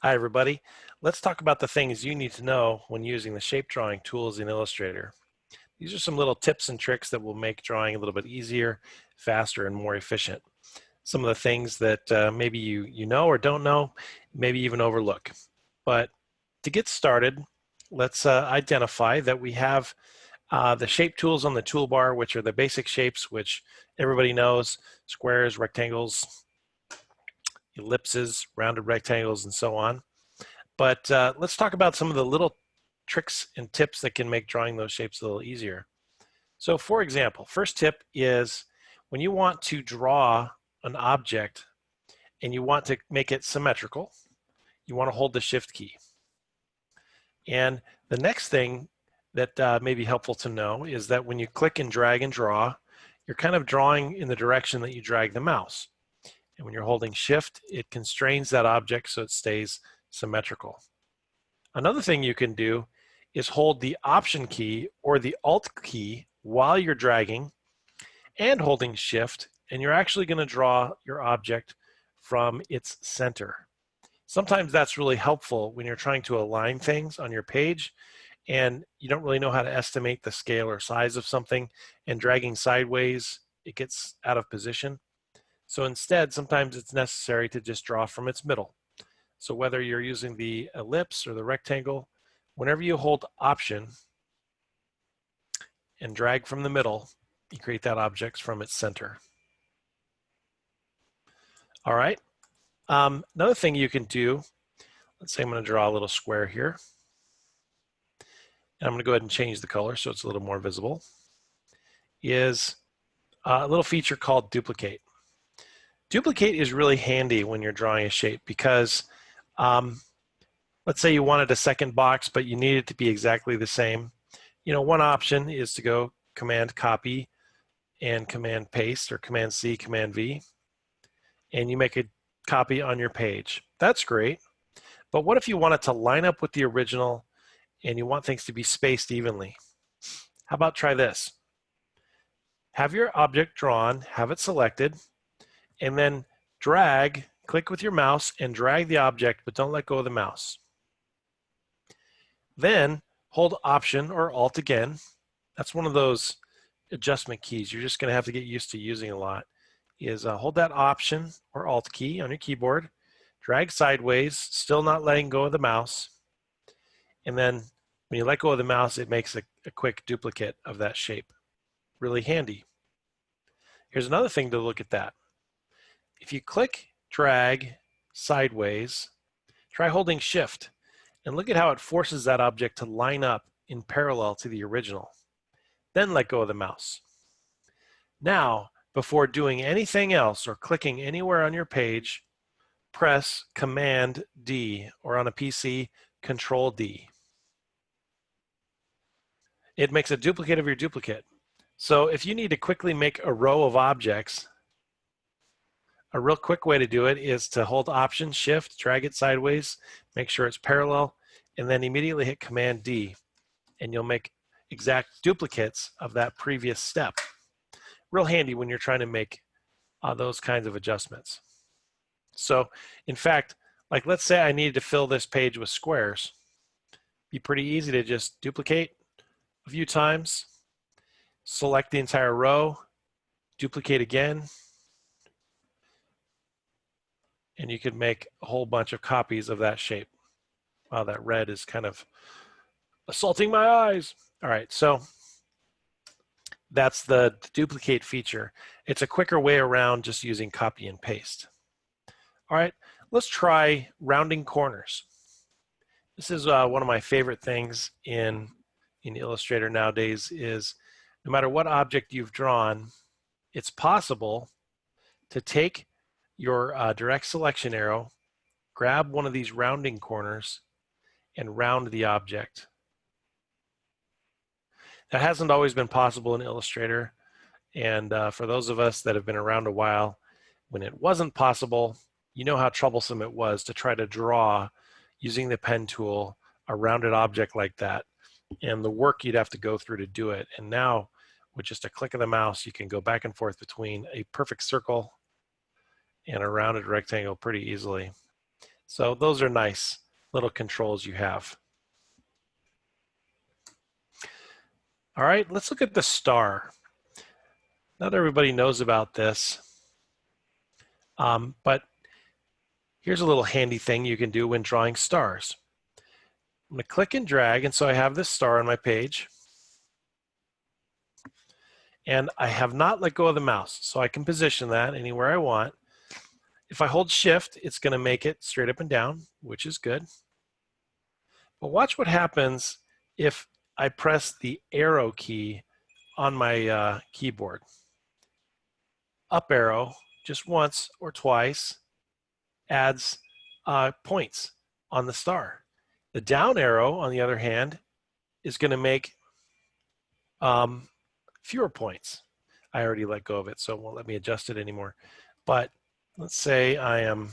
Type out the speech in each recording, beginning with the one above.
Hi, everybody. Let's talk about the things you need to know when using the shape drawing tools in Illustrator. These are some little tips and tricks that will make drawing a little bit easier, faster, and more efficient. Some of the things that maybe you know or don't know, maybe even overlook. But to get started, let's identify that we have the shape tools on the toolbar, which are the basic shapes, which everybody knows: squares, rectangles, ellipses, rounded rectangles, and so on. But let's talk about some of the little tricks and tips that can make drawing those shapes a little easier. So for example, first tip is when you want to draw an object and you want to make it symmetrical, you want to hold the Shift key. And the next thing that may be helpful to know is that when you click and drag and draw, you're kind of drawing in the direction that you drag the mouse. And when you're holding Shift, it constrains that object so it stays symmetrical. Another thing you can do is hold the Option key or the Alt key while you're dragging and holding Shift, and you're actually going to draw your object from its center. Sometimes that's really helpful when you're trying to align things on your page and you don't really know how to estimate the scale or size of something, and dragging sideways, it gets out of position. So instead, sometimes it's necessary to just draw from its middle. So whether you're using the ellipse or the rectangle, whenever you hold Option and drag from the middle, you create that object from its center. All right. Another thing you can do, let's say I'm going to draw a little square here. And I'm going to go ahead and change the color so it's a little more visible, is a little feature called duplicate. Duplicate is really handy when you're drawing a shape because let's say you wanted a second box, but you need it to be exactly the same. You know, one option is to go Command Copy and Command Paste, or Command C, Command V, and you make a copy on your page. That's great. But what if you want it to line up with the original and you want things to be spaced evenly? How about try this? Have your object drawn, have it selected, and then click with your mouse and drag the object, but don't let go of the mouse. Then hold Option or Alt again. That's one of those adjustment keys you're just going to have to get used to using a lot. Is hold that Option or Alt key on your keyboard, drag sideways, still not letting go of the mouse, and then when you let go of the mouse, it makes a quick duplicate of that shape. Really handy. Here's another thing to look at that. If you click, drag sideways, try holding Shift, and look at how it forces that object to line up in parallel to the original. Then let go of the mouse. Now, before doing anything else or clicking anywhere on your page, press Command D, or on a PC, Control D. It makes a duplicate of your duplicate. So if you need to quickly make a row of objects, a real quick way to do it is to hold Option, Shift, drag it sideways, make sure it's parallel, and then immediately hit Command D, and you'll make exact duplicates of that previous step. Real handy when you're trying to make those kinds of adjustments. So in fact, like let's say I needed to fill this page with squares. It'd be pretty easy to just duplicate a few times, select the entire row, duplicate again, and you could make a whole bunch of copies of that shape. Wow, that red is kind of assaulting my eyes. All right, so that's the duplicate feature. It's a quicker way around just using copy and paste. All right, let's try rounding corners. This is one of my favorite things in Illustrator nowadays. Is no matter what object you've drawn, it's possible to take your direct selection arrow, grab one of these rounding corners, and round the object. That hasn't always been possible in Illustrator, and for those of us that have been around a while, when it wasn't possible, you know how troublesome it was to try to draw using the pen tool a rounded object like that, and the work you'd have to go through to do it. And now, with just a click of the mouse, you can go back and forth between a perfect circle and a rounded rectangle pretty easily. So those are nice little controls you have. All right, let's look at the star. Not everybody knows about this, but here's a little handy thing you can do when drawing stars. I'm going to click and drag, and so I have this star on my page. And I have not let go of the mouse, so I can position that anywhere I want. If I hold shift, it's going to make it straight up and down, which is good. But watch what happens if I press the arrow key on my keyboard. Up arrow, just once or twice, adds points on the star. The down arrow, on the other hand, is going to make fewer points. I already let go of it, so it won't let me adjust it anymore. But let's say I am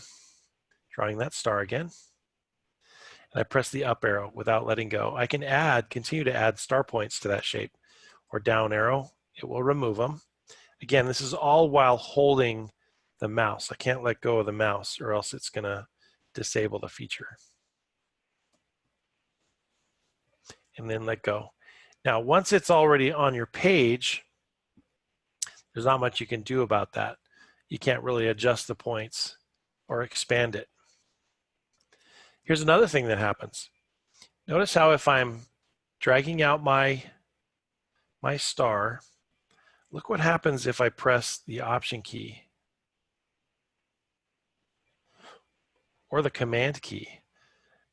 drawing that star again, and I press the up arrow without letting go. I can continue to add star points to that shape, or down arrow, it will remove them. Again, this is all while holding the mouse. I can't let go of the mouse or else it's going to disable the feature. And then let go. Now, once it's already on your page, there's not much you can do about that. You can't really adjust the points or expand it. Here's another thing that happens. Notice how if I'm dragging out my star, look what happens if I press the Option key or the Command key.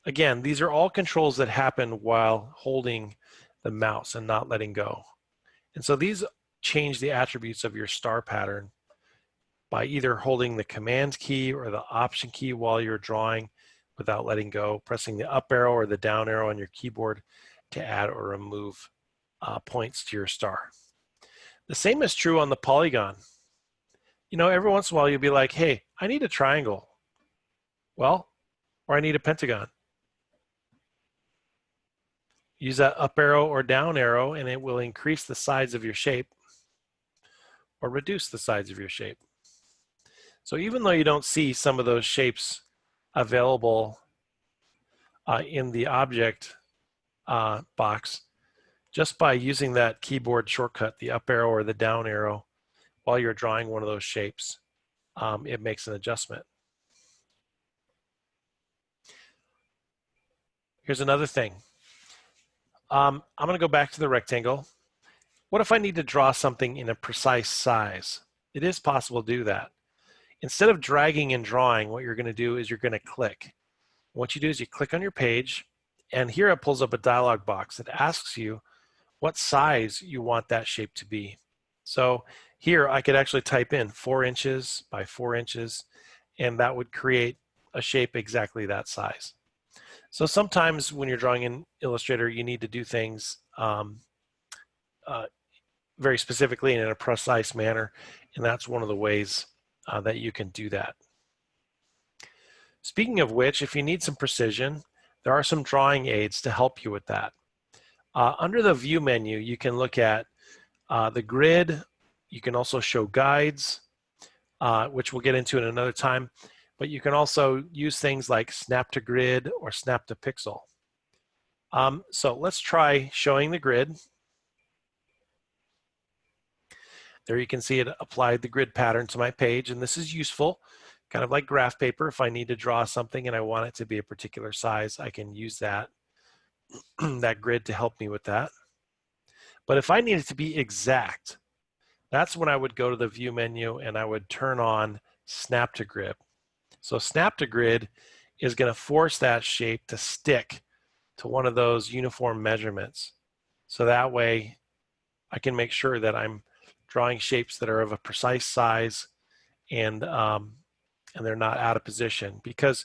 Again, these are all controls that happen while holding the mouse and not letting go. And so these change the attributes of your star pattern by either holding the Command key or the Option key while you're drawing without letting go, pressing the up arrow or the down arrow on your keyboard to add or remove points to your star. The same is true on the polygon. You know, every once in a while you'll be like, hey, I need a triangle. Well, or I need a pentagon. Use that up arrow or down arrow and it will increase the size of your shape or reduce the size of your shape. So even though you don't see some of those shapes available in the object box, just by using that keyboard shortcut, the up arrow or the down arrow, while you're drawing one of those shapes, it makes an adjustment. Here's another thing. I'm going to go back to the rectangle. What if I need to draw something in a precise size? It is possible to do that. Instead of dragging and drawing, what you're going to do is you're going to click. What you do is you click on your page, and here it pulls up a dialog box that asks you what size you want that shape to be. So here I could actually type in 4 inches by 4 inches, and that would create a shape exactly that size. So sometimes when you're drawing in Illustrator, you need to do things very specifically and in a precise manner, and that's one of the ways that you can do that. Speaking of which, if you need some precision, there are some drawing aids to help you with that. Under the View menu, you can look at the grid. You can also show guides, which we'll get into in another time. But you can also use things like Snap to Grid or Snap to Pixel. So let's try showing the grid. There you can see it applied the grid pattern to my page, and this is useful, kind of like graph paper. If I need to draw something and I want it to be a particular size, I can use that, that grid to help me with that. But if I need it to be exact, that's when I would go to the View menu and I would turn on Snap to Grid. So Snap to Grid is going to force that shape to stick to one of those uniform measurements. So that way I can make sure that I'm drawing shapes that are of a precise size and they're not out of position. Because,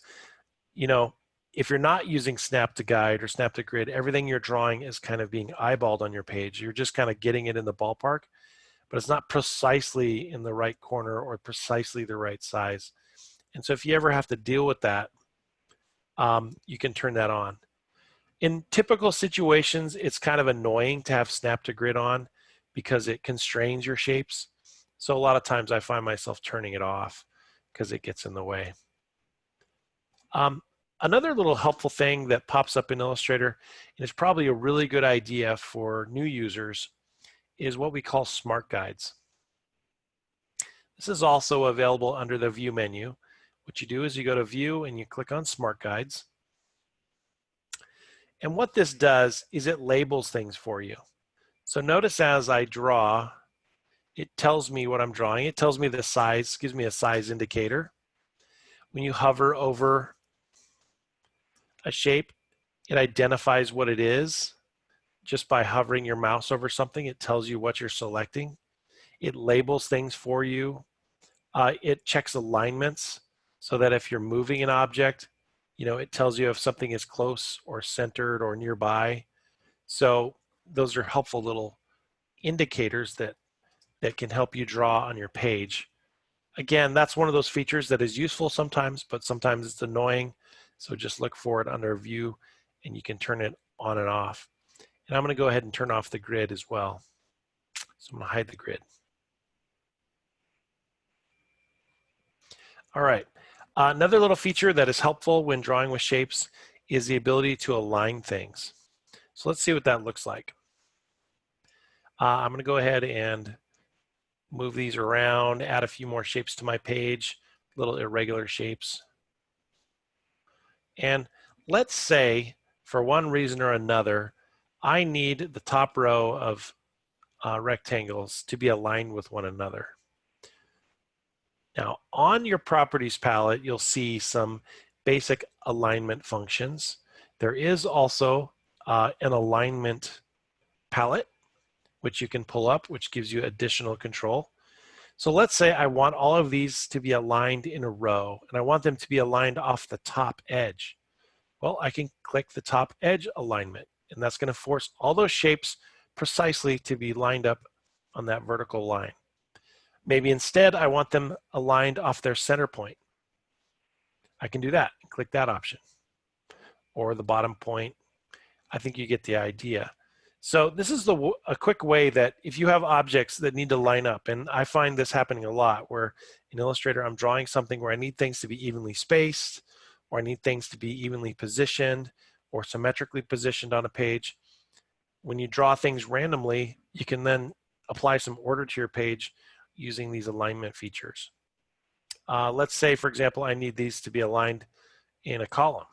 you know, if you're not using Snap to Guide or Snap to Grid, everything you're drawing is kind of being eyeballed on your page. You're just kind of getting it in the ballpark, but it's not precisely in the right corner or precisely the right size. And so if you ever have to deal with that, you can turn that on. In typical situations, it's kind of annoying to have Snap to Grid on because it constrains your shapes. So a lot of times I find myself turning it off because it gets in the way. Another little helpful thing that pops up in Illustrator, and is probably a really good idea for new users, is what we call smart guides. This is also available under the View menu. What you do is you go to View and you click on Smart Guides. And what this does is it labels things for you. So notice as I draw, it tells me what I'm drawing. It tells me the size, gives me a size indicator. When you hover over a shape, it identifies what it is. Just by hovering your mouse over something, it tells you what you're selecting. It labels things for you. It checks alignments so that if you're moving an object, it tells you if something is close or centered or nearby. So those are helpful little indicators that can help you draw on your page. Again, that's one of those features that is useful sometimes, but sometimes it's annoying. So just look for it under View and you can turn it on and off. And I'm going to go ahead and turn off the grid as well. So I'm going to hide the grid. All right. Another little feature that is helpful when drawing with shapes is the ability to align things. So let's see what that looks like. I'm going to go ahead and move these around, add a few more shapes to my page, little irregular shapes. And let's say, for one reason or another, I need the top row of rectangles to be aligned with one another. Now, on your properties palette, you'll see some basic alignment functions. There is also an alignment palette, which you can pull up, which gives you additional control. So let's say I want all of these to be aligned in a row, and I want them to be aligned off the top edge. Well, I can click the top edge alignment, and that's going to force all those shapes precisely to be lined up on that vertical line. Maybe instead I want them aligned off their center point. I can do that and click that option. Or the bottom point. I think you get the idea. So this is a quick way that if you have objects that need to line up, and I find this happening a lot, where in Illustrator I'm drawing something where I need things to be evenly spaced, or I need things to be evenly positioned, or symmetrically positioned on a page. When you draw things randomly, you can then apply some order to your page using these alignment features. Let's say, for example, I need these to be aligned in a column.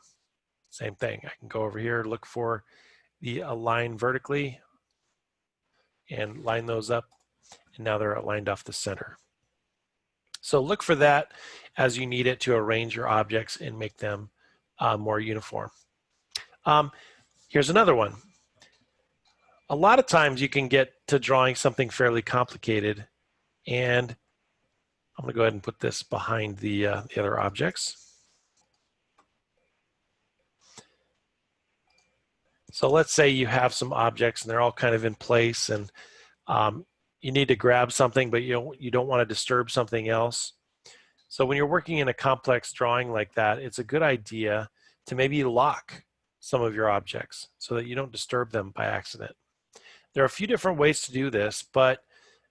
Same thing. I can go over here, look for the align vertically, and line those up, and now they're aligned off the center. So look for that as you need it to arrange your objects and make them more uniform. Here's another one. A lot of times you can get to drawing something fairly complicated, and I'm going to go ahead and put this behind the other objects. So let's say you have some objects and they're all kind of in place, and you need to grab something, but you don't want to disturb something else. So when you're working in a complex drawing like that, it's a good idea to maybe lock some of your objects so that you don't disturb them by accident. There are a few different ways to do this, but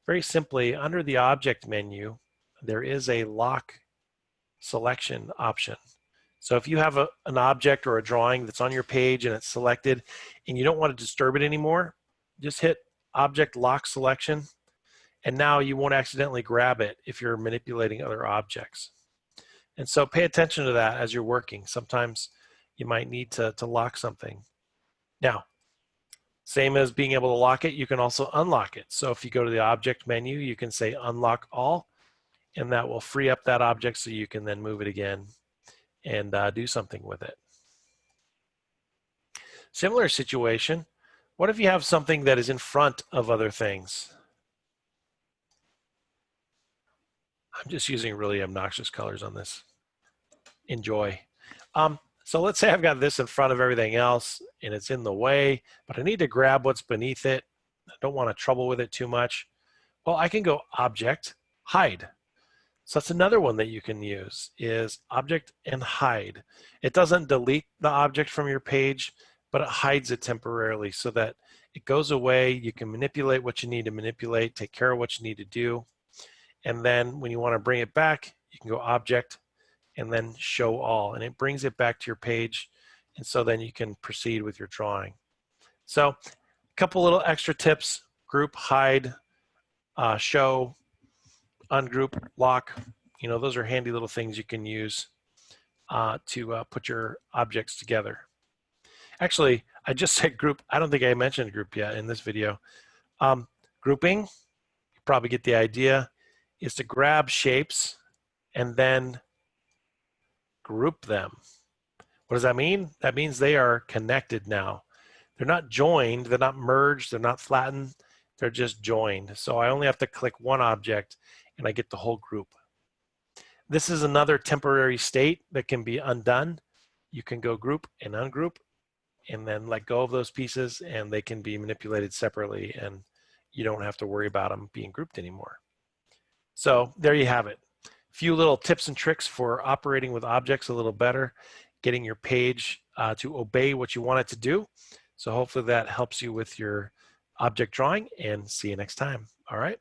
very simply, under the object menu, there is a lock selection option. So if you have an object or a drawing that's on your page and it's selected and you don't want to disturb it anymore, just hit object lock selection, and now you won't accidentally grab it if you're manipulating other objects. And so pay attention to that as you're working. Sometimes you might need to lock something. Now, same as being able to lock it, you can also unlock it. So if you go to the object menu, you can say unlock all, and that will free up that object so you can then move it again and do something with it. Similar situation, what if you have something that is in front of other things? I'm just using really obnoxious colors on this. Enjoy. So let's say I've got this in front of everything else and it's in the way, but I need to grab what's beneath it. I don't want to trouble with it too much. Well, I can go Object, Hide. So that's another one that you can use, is Object and Hide. It doesn't delete the object from your page, but it hides it temporarily so that it goes away. You can manipulate what you need to manipulate, take care of what you need to do. And then when you want to bring it back, you can go Object and then show all, and it brings it back to your page, and so then you can proceed with your drawing. So a couple little extra tips: group, hide, show, ungroup, lock. Those are handy little things you can use to put your objects together. Actually, I just said group. I don't think I mentioned group yet in this video. Grouping, you probably get the idea, is to grab shapes and then group them. What does that mean? That means they are connected now. They're not joined, they're not merged, they're not flattened, they're just joined. So I only have to click one object and I get the whole group. This is another temporary state that can be undone. You can go group and ungroup and then let go of those pieces, and they can be manipulated separately, and you don't have to worry about them being grouped anymore. So there you have it. A few little tips and tricks for operating with objects a little better, getting your page to obey what you want it to do. So hopefully that helps you with your object drawing, and see you next time. All right.